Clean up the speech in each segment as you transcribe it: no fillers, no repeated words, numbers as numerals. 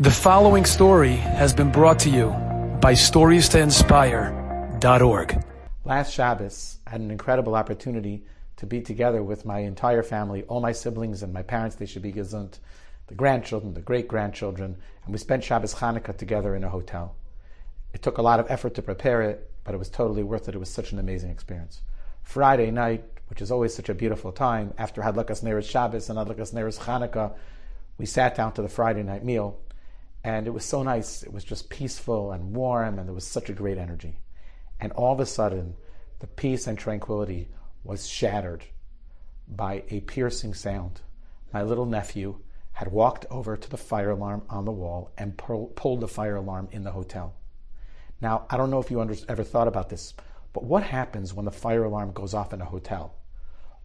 The following story has been brought to you by StoriesToInspire.org. Last Shabbos, I had an incredible opportunity to be together with my entire family, all my siblings and my parents. They should be gesund, the grandchildren, the great-grandchildren, and we spent Shabbos Chanukah together in a hotel. It took a lot of effort to prepare it, but it was totally worth it. It was such an amazing experience. Friday night, which is always such a beautiful time, after Hadlakas Neres Shabbos and Hadlakas Neres Chanukah, we sat down to the Friday night meal. And it was so nice. It was just peaceful and warm, and there was such a great energy. And all of a sudden, the peace and tranquility was shattered by a piercing sound. My little nephew had walked over to the fire alarm on the wall and pulled the fire alarm in the hotel. Now, I don't know if you ever thought about this, but what happens when the fire alarm goes off in a hotel?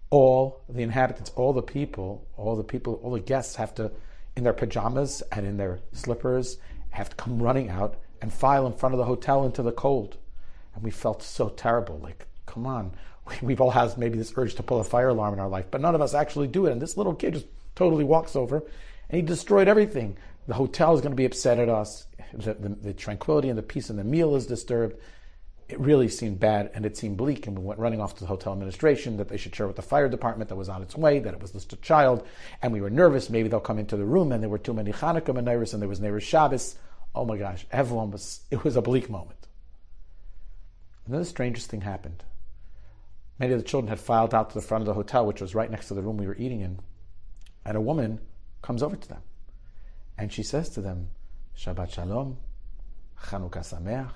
All the inhabitants, all the guests have to, in their pajamas and in their slippers, have to come running out and file in front of the hotel into the cold. And we felt so terrible, like, come on. We've all had maybe this urge to pull a fire alarm in our life, but none of us actually do it. And this little kid just totally walks over and he destroyed everything. The hotel is going to be upset at us. The tranquility and the peace and the meal is disturbed. It really seemed bad and it seemed bleak, and we went running off to the hotel administration that they should share with the fire department that was on its way, that it was just a child, and we were nervous, maybe they'll come into the room and there were too many Hanukkah menorahs and there was Neres Shabbos. Oh my gosh, it was a bleak moment. And then the strangest thing happened. Many of the children had filed out to the front of the hotel, which was right next to the room we were eating in, and a woman comes over to them and she says to them, Shabbat Shalom, Chanukah Sameach.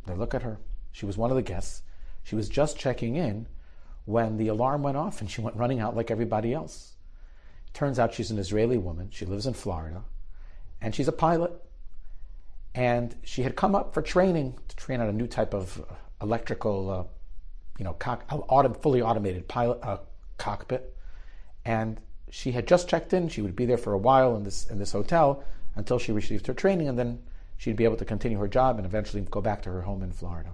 They look at her. She was one of the guests. She was just checking in when the alarm went off and she went running out like everybody else. Turns out she's an Israeli woman. She lives in Florida and she's a pilot. And she had come up for training to train on a new type of electrical, fully automated pilot cockpit. And she had just checked in. She would be there for a while in this hotel until she received her training, and then she'd be able to continue her job and eventually go back to her home in Florida.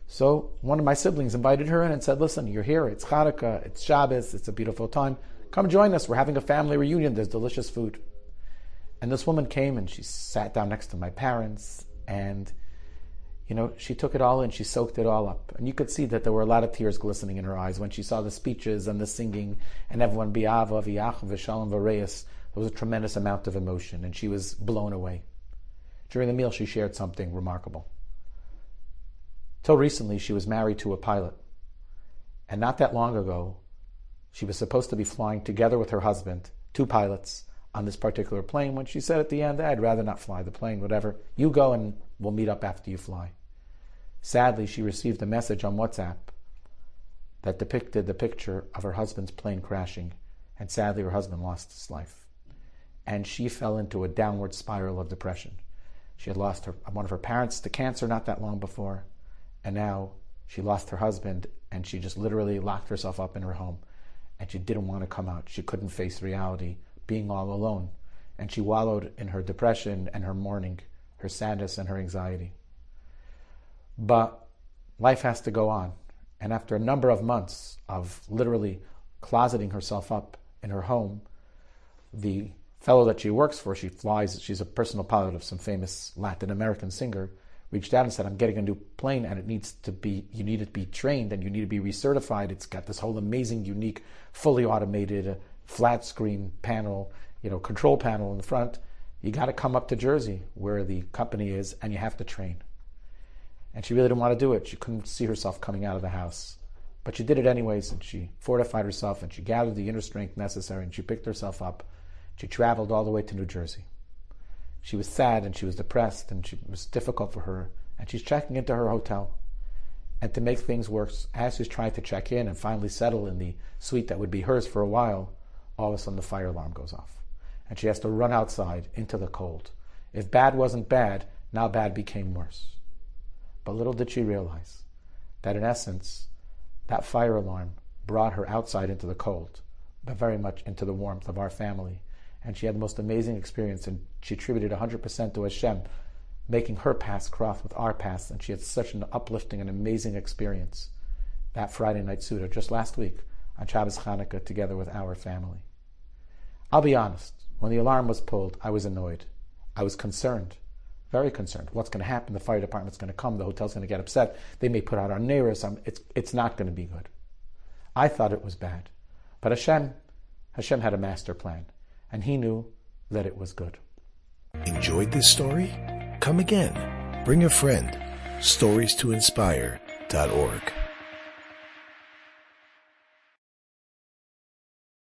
So one of my siblings invited her in and said, listen, you're here, it's Hanukkah, it's Shabbos, it's a beautiful time. Come join us, we're having a family reunion, there's delicious food. And this woman came and she sat down next to my parents and, she took it all in, she soaked it all up. And you could see that there were a lot of tears glistening in her eyes when she saw the speeches and the singing and everyone bi'ava, v'yach, v'shalom, v'reyes. There was a tremendous amount of emotion and she was blown away. During the meal, she shared something remarkable. Till recently, she was married to a pilot. And not that long ago, she was supposed to be flying together with her husband, two pilots, on this particular plane, when she said at the end, I'd rather not fly the plane, whatever. You go and we'll meet up after you fly. Sadly, she received a message on WhatsApp that depicted the picture of her husband's plane crashing. And sadly, her husband lost his life. And she fell into a downward spiral of depression. She had lost one of her parents to cancer not that long before, and now she lost her husband, and she just literally locked herself up in her home, and she didn't want to come out. She couldn't face reality, being all alone, and she wallowed in her depression and her mourning, her sadness and her anxiety. But life has to go on, and after a number of months of literally closeting herself up in her home, the fellow that she works for, she's a personal pilot of some famous Latin American singer, reached out and said, I'm getting a new plane and you need to be trained and you need to be recertified. It's got this whole amazing, unique, fully automated flat screen panel, control panel in the front. You got to come up to Jersey where the company is and you have to train. And she really didn't want to do it. She couldn't see herself coming out of the house. But she did it anyways, and she fortified herself and she gathered the inner strength necessary and she picked herself up. She traveled all the way to New Jersey. She was sad and she was depressed and it was difficult for her. And she's checking into her hotel. And to make things worse, as she's trying to check in and finally settle in the suite that would be hers for a while, all of a sudden the fire alarm goes off. And she has to run outside into the cold. If bad wasn't bad, now bad became worse. But little did she realize that in essence, that fire alarm brought her outside into the cold, but very much into the warmth of our family. And she had the most amazing experience, and she attributed 100% to Hashem, making her past cross with our past, and she had such an uplifting and amazing experience that Friday night Suda just last week on Shabbos Chanukah together with our family. I'll be honest, when the alarm was pulled, I was annoyed. I was concerned, very concerned. What's going to happen? The fire department's going to come. The hotel's going to get upset. They may put out our neighbors. It's not going to be good. I thought it was bad. But Hashem had a master plan, and He knew that it was good. Enjoyed this story? Come again. Bring a friend. StoriesToInspire.org